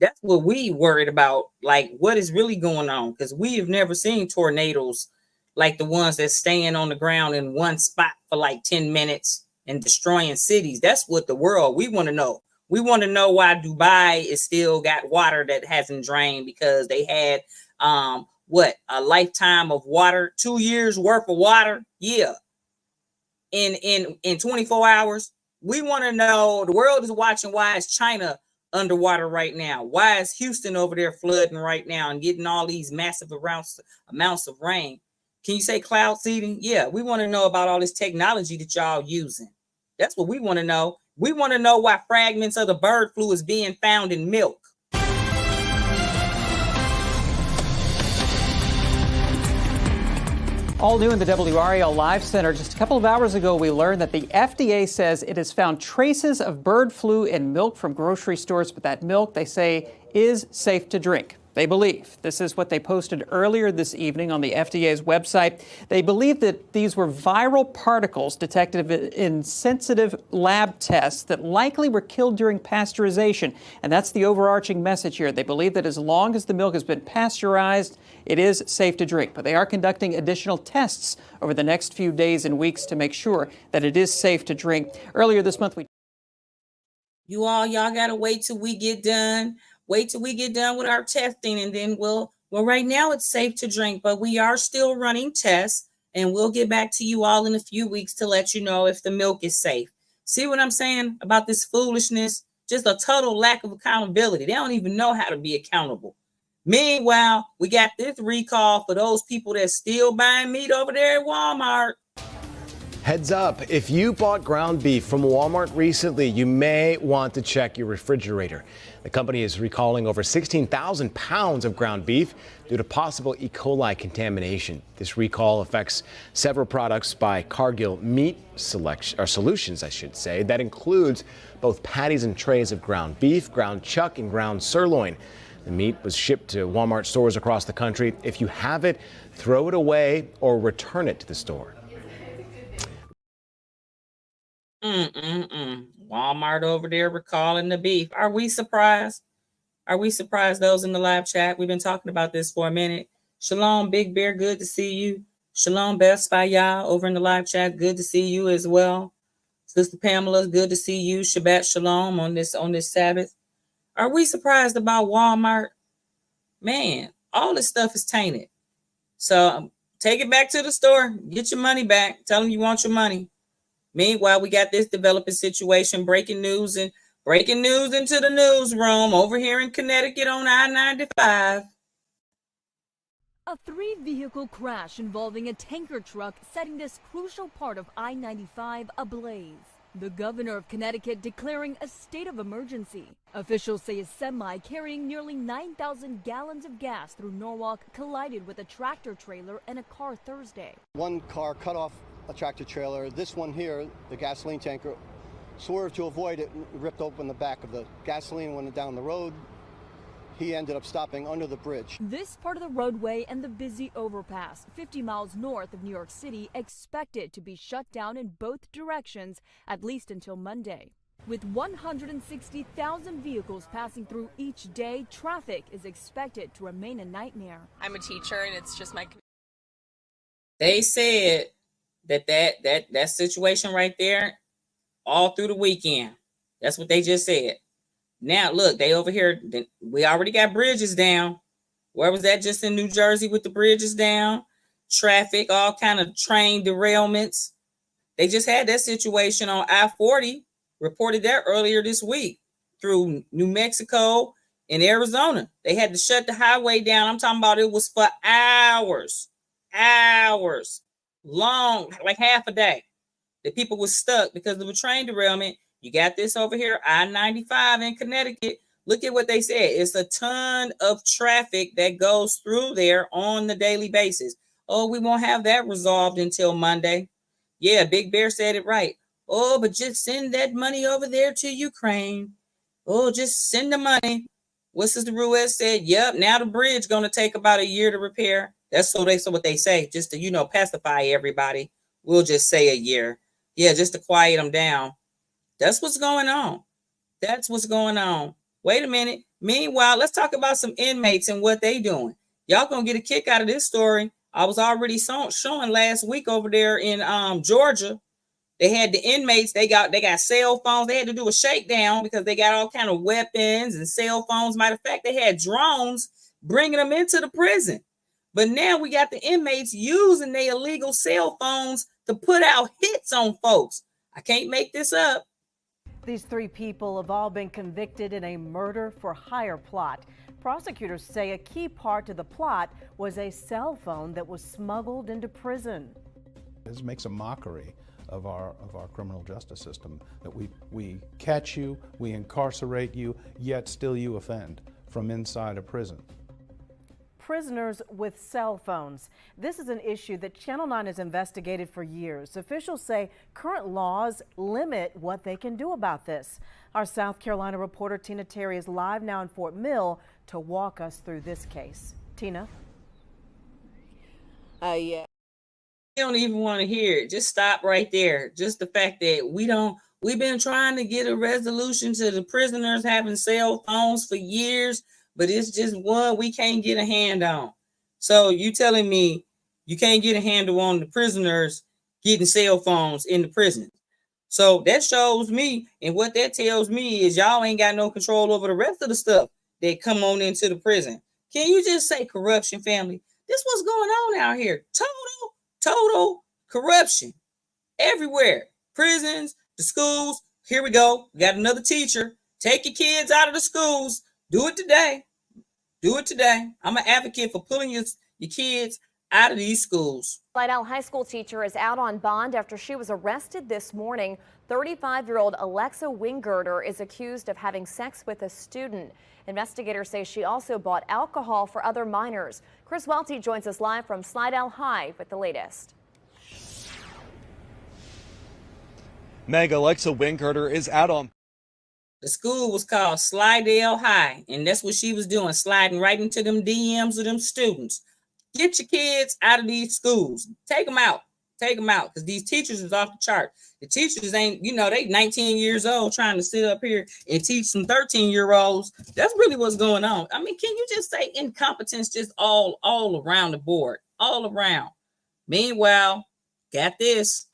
That's what we worried about, like what is really going on, because we have never seen tornadoes like the ones that staying on the ground in one spot for like 10 minutes and destroying cities. That's what the world, we want to know. We want to know why Dubai is still got water that hasn't drained, because they had a lifetime of water, 2 years worth of water. Yeah. In 24 hours. We want to know, the world is watching, why is China underwater right now? Why is Houston over there flooding right now and getting all these massive amounts of rain? Can you say cloud seeding? Yeah, we want to know about all this technology that y'all using. That's what we want to know. We want to know why fragments of the bird flu is being found in milk. All new in the WRAL Live Center. Just a couple of hours ago, we learned that the FDA says it has found traces of bird flu in milk from grocery stores, but that milk, they say, is safe to drink. They believe. This is what they posted earlier this evening on the FDA's website. They believe that these were viral particles detected in sensitive lab tests that likely were killed during pasteurization. And that's the overarching message here. They believe that as long as the milk has been pasteurized, it is safe to drink. But they are conducting additional tests over the next few days and weeks to make sure that it is safe to drink. Earlier this month, y'all got to wait till we get done. Wait till we get done with our testing, and then well, right now it's safe to drink, but we are still running tests, and we'll get back to you all in a few weeks to let you know if the milk is safe. See what I'm saying about this foolishness? Just a total lack of accountability. They don't even know how to be accountable. Meanwhile, we got this recall for those people that's still buying meat over there at Walmart. Heads up, if you bought ground beef from Walmart recently, you may want to check your refrigerator. The company is recalling over 16,000 pounds of ground beef due to possible E. coli contamination. This recall affects several products by Cargill Meat Solutions, I should say. That includes both patties and trays of ground beef, ground chuck, and ground sirloin. The meat was shipped to Walmart stores across the country. If you have it, throw it away or return it to the store. Walmart over there recalling the beef. Are we surprised? Are we surprised, those in the live chat? We've been talking about this for a minute. Shalom, Big Bear, good to see you. Shalom, Best by Yah over in the live chat, good to see you as well. Sister Pamela, good to see you. Shabbat Shalom on this Sabbath. Are we surprised about Walmart? Man, all this stuff is tainted. So take it back to the store. Get your money back. Tell them you want your money. Meanwhile, we got this developing situation, breaking news into the newsroom over here in Connecticut on I-95. A 3-vehicle crash involving a tanker truck setting this crucial part of I-95 ablaze. The governor of Connecticut declaring a state of emergency. Officials say a semi carrying nearly 9,000 gallons of gas through Norwalk collided with a tractor trailer and a car Thursday. One car cut off a tractor trailer. This one here, the gasoline tanker, swerved to avoid it and ripped open the back of the gasoline, went down the road. He ended up stopping under the bridge. This part of the roadway and the busy overpass, 50 miles north of New York City, expected to be shut down in both directions at least until Monday. With 160,000 vehicles passing through each day, traffic is expected to remain a nightmare. I'm a teacher and it's just my... They said that situation right there all through the weekend. That's what they just said. Now, look, they over here, we already got bridges down. Where was that? Just in New Jersey with the bridges down? Traffic, all kind of train derailments. They just had that situation on I-40, reported that earlier this week through New Mexico and Arizona. They had to shut the highway down. I'm talking about it was for hours long, like half a day. The people were stuck because of a train derailment. You got this over here, I-95 in Connecticut. Look at what they said. It's a ton of traffic that goes through there on the daily basis. Oh, we won't have that resolved until Monday. Yeah, Big Bear said it right. Oh, but just send that money over there to Ukraine. Oh, just send the money. What Sister Ruiz said, yep, now the bridge going to take about a year to repair. That's so what they say, just to, pacify everybody. We'll just say a year. Yeah, just to quiet them down. That's what's going on. That's what's going on. Wait a minute. Meanwhile, let's talk about some inmates and what they doing. Y'all gonna get a kick out of this story. I was already showing last week over there in Georgia. They had the inmates. They got cell phones. They had to do a shakedown because they got all kind of weapons and cell phones. Matter of fact, they had drones bringing them into the prison. But now we got the inmates using their illegal cell phones to put out hits on folks. I can't make this up. These 3 people have all been convicted in a murder for hire plot. Prosecutors say a key part to the plot was a cell phone that was smuggled into prison. This makes a mockery of our criminal justice system, that we catch you, we incarcerate you, yet still you offend from inside a prison. Prisoners with cell phones. This is an issue that Channel 9 has investigated for years. Officials say current laws limit what they can do about this. Our South Carolina reporter Tina Terry is live now in Fort Mill to walk us through this case. Tina? Yeah. You don't even want to hear it. Just stop right there. Just the fact that we've been trying to get a resolution to the prisoners having cell phones for years, but it's just one we can't get a hand on. So you telling me you can't get a handle on the prisoners getting cell phones in the prison? So that shows me, and what that tells me is y'all ain't got no control over the rest of the stuff that come on into the prison. Can you just say corruption, family? This what's going on out here. Total corruption everywhere. Prisons, the schools. Here we go. We got another teacher. Take your kids out of the schools. Do it today. Do it today. I'm an advocate for pulling your kids out of these schools. Slidell High School teacher is out on bond after she was arrested this morning. 35-year-old Alexa Wingirter is accused of having sex with a student. Investigators say she also bought alcohol for other minors. Chris Welty joins us live from Slidell High with the latest. Meg, Alexa Wingirter is out on. The school was called Slidell High, and that's what she was doing, sliding right into them DMs of them students. Get your kids out of these schools. Take them out. Take them out, because these teachers is off the chart. The teachers ain't, they 19 years old trying to sit up here and teach some 13-year-olds. That's really what's going on. I mean, can you just say incompetence just all around the board, all around? Meanwhile, got this.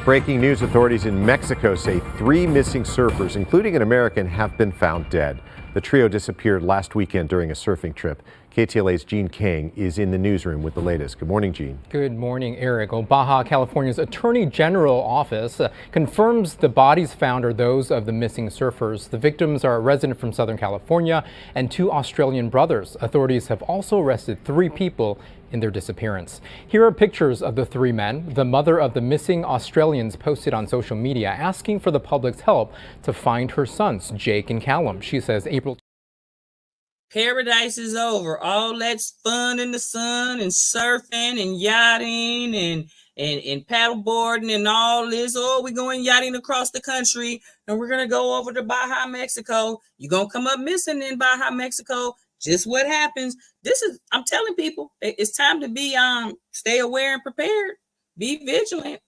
Breaking news, authorities in Mexico say 3 missing surfers, including an American, have been found dead. The trio disappeared last weekend during a surfing trip. KTLA's Gene King is in the newsroom with the latest. Good morning, Gene. Good morning, Eric. Baja California's Attorney General office confirms the bodies found are those of the missing surfers. The victims are a resident from Southern California and 2 Australian brothers. Authorities have also arrested 3 people in their disappearance. Here are pictures of the 3 men. The mother of the missing Australians posted on social media asking for the public's help to find her sons, Jake and Callum. She says April. Paradise is over. All that's fun in the sun and surfing and yachting and paddleboarding and all this. Oh, we're going yachting across the country and we're going to go over to Baja, Mexico. You're going to come up missing in Baja, Mexico. Just what happens. I'm telling people, it's time to be, stay aware and prepared. Be vigilant.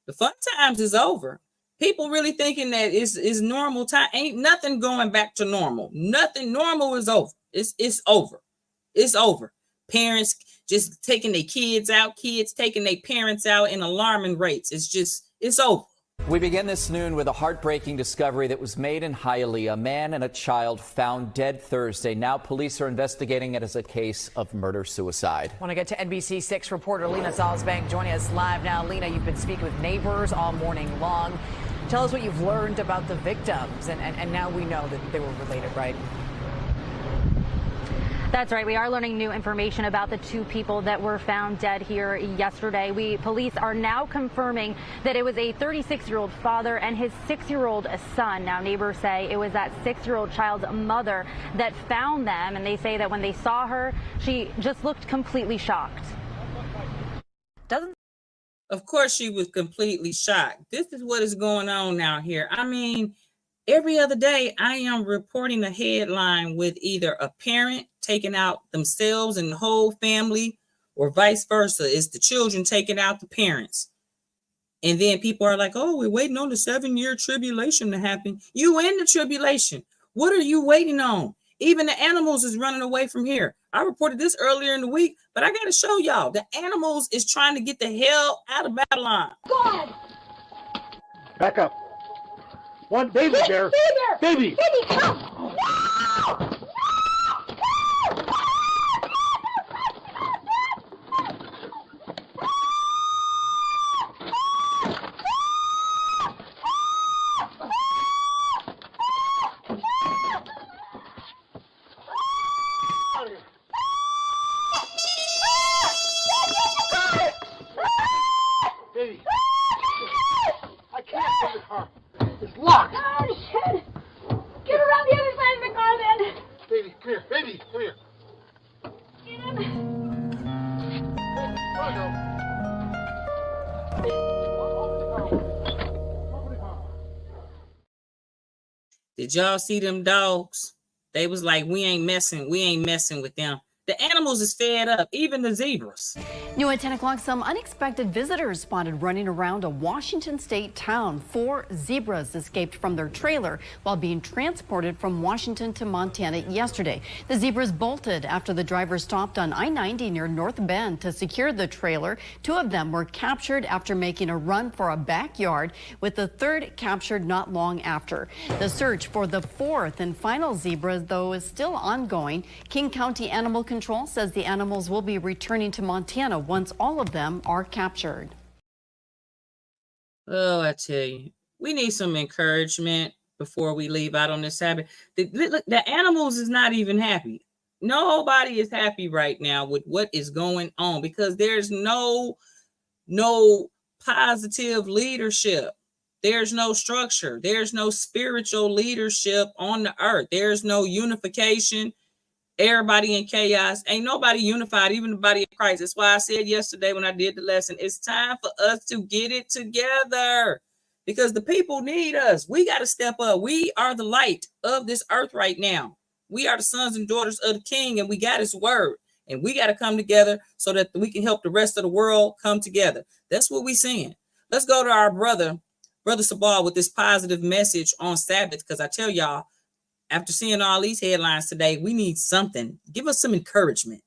The fun times is over. People really thinking that is normal time. Ain't nothing going back to normal. Nothing normal is over. It's over. It's over. Parents just taking their kids out, kids taking their parents out in alarming rates. It's over. We begin this noon with a heartbreaking discovery that was made in Hialeah. A man and a child found dead Thursday. Now police are investigating it as a case of murder-suicide. Want to get to NBC6 reporter Lena Salzbank joining us live now. Lena, you've been speaking with neighbors all morning long. Tell us what you've learned about the victims, and now we know that they were related, right? That's right. We are learning new information about the 2 people that were found dead here yesterday. Police are now confirming that it was a 36-year-old father and his 6-year-old son. Now, neighbors say it was that 6-year-old child's mother that found them, and they say that when they saw her, she just looked completely shocked. Of course, she was completely shocked. This is what is going on now here. I mean, every other day, I am reporting a headline with either a parent taking out themselves and the whole family, or vice versa. It's the children taking out the parents. And then people are like, oh, we're waiting on the 7-year tribulation to happen. You in the tribulation. What are you waiting on? Even the animals is running away from here. I reported this earlier in the week, but I got to show y'all, the animals is trying to get the hell out of Babylon. God! Back up. One baby bear. Baby! Baby, come! No! Baby! I can't get the car. It's locked. Oh, shit! Get around the other side of the car, then. Baby, come here. Baby, come here. Get in. Did y'all see them dogs? They was like, we ain't messing with them. The animals is fed up, even the zebras. New at 10 o'clock, some unexpected visitors spotted running around a Washington state town. 4 zebras escaped from their trailer while being transported from Washington to Montana yesterday. The zebras bolted after the driver stopped on I-90 near North Bend to secure the trailer. 2 of them were captured after making a run for a backyard, with the 3rd captured not long after. The search for the 4th and final zebra, though, is still ongoing. King County Animal Control says the animals will be returning to Montana once all of them are captured. Oh, I tell you, we need some encouragement before we leave out on this Sabbath. The animals is not even happy. Nobody is happy right now with what is going on because there's no positive leadership. There's no structure. There's no spiritual leadership on the earth. There's no unification. Everybody in chaos. Ain't nobody unified, even the body of Christ. That's why I said yesterday when I did the lesson, it's time for us to get it together because the people need us. We got to step up. We are the light of this earth right now. We are the sons and daughters of the King, and we got his word. And we got to come together so that we can help the rest of the world come together. That's what we're saying. Let's go to our brother Sabal, with this positive message on Sabbath, because I tell y'all, after seeing all these headlines today, we need something. Give us some encouragement.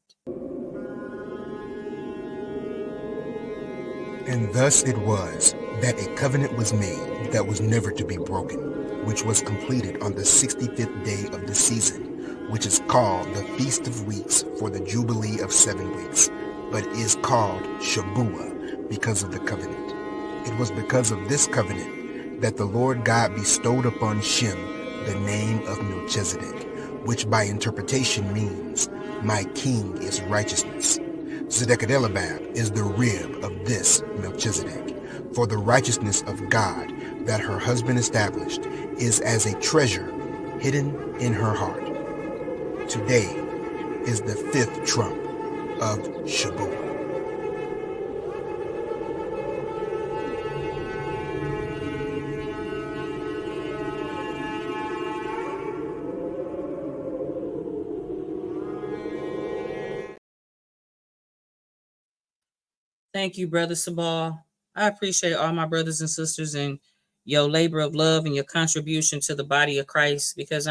And thus it was that a covenant was made that was never to be broken, which was completed on the 65th day of the season, which is called the Feast of Weeks for the Jubilee of 7 weeks, but is called Shabuah because of the covenant. It was because of this covenant that the Lord God bestowed upon Shem the name of Melchizedek, which by interpretation means, my king is righteousness. Zedekiah is the rib of this Melchizedek, for the righteousness of God that her husband established is as a treasure hidden in her heart. Today is the 5th trump of Shabuah. Thank you, Brother Sabal. I appreciate all my brothers and sisters and your labor of love and your contribution to the body of Christ, because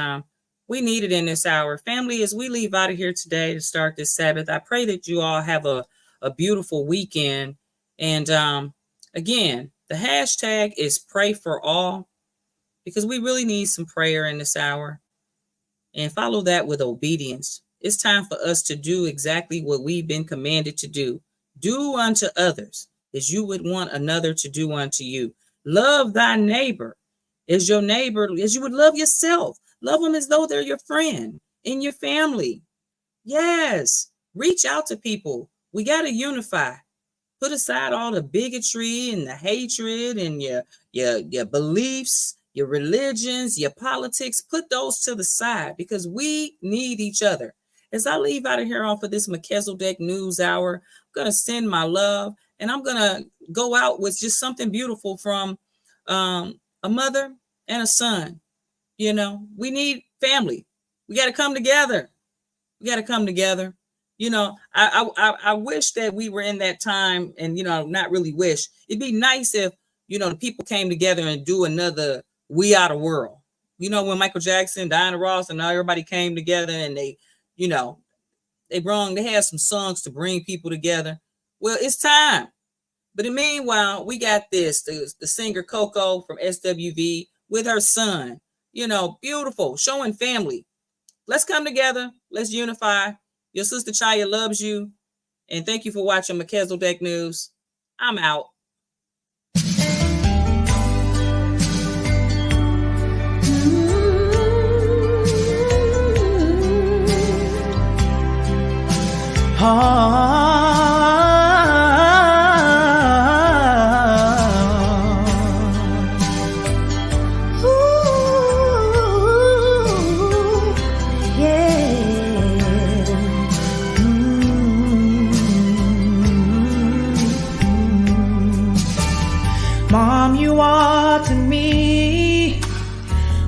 we need it in this hour. Family, as we leave out of here today to start this Sabbath, I pray that you all have a beautiful weekend. And again, the hashtag is pray for all, because we really need some prayer in this hour. And follow that with obedience. It's time for us to do exactly what we've been commanded to do. Do unto others as you would want another to do unto you. Love thy neighbor as your neighbor, as you would love yourself. Love them as though they're your friend in your family. Yes. Reach out to people. We got to unify. Put aside all the bigotry and the hatred and your beliefs, your religions, your politics. Put those to the side, because we need each other. As I leave out of here off of this Melchizedek News Hour, I'm going to send my love, and I'm going to go out with just something beautiful from a mother and a son. You know, we need family. We got to come together. We got to come together. You know, I wish that we were in that time, and, you know, not really wish. It'd be nice if, you know, the people came together and do another We Are the World. You know, when Michael Jackson, Diana Ross, and everybody came together and they, you know, they had some songs to bring people together. Well, it's time. But in the meanwhile, we got the singer Coco from SWV with her son, you know, beautiful, showing family. Let's come together. Let's unify. Your sister Chayah loves you. And thank you for watching Melchizedek News. I'm out. Mom, you are to me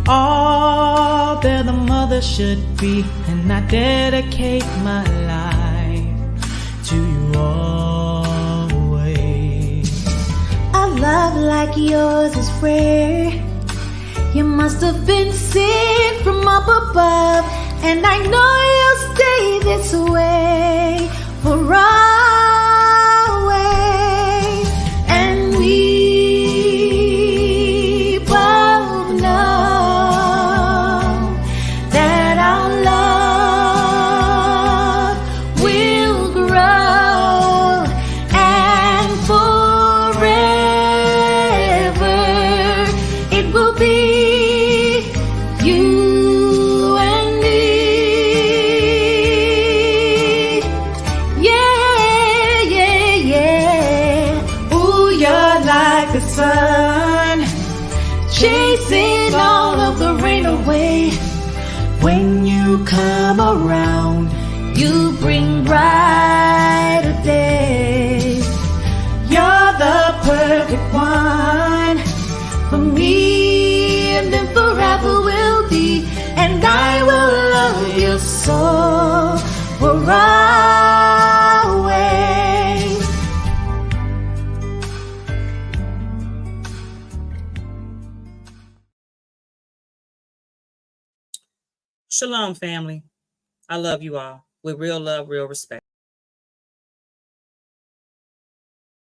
all that a mother should be, and I dedicate my life to you always. A love like yours is rare. You must have been sent from up above, and I know you'll stay this way for always. And we both know that our love will grow, and forever it will be you and me. fade away. When you come around, you bring brighter days. You're the perfect one for me, and then forever will be. And I will love you so for always. Shalom, family. I love you all with real love, real respect.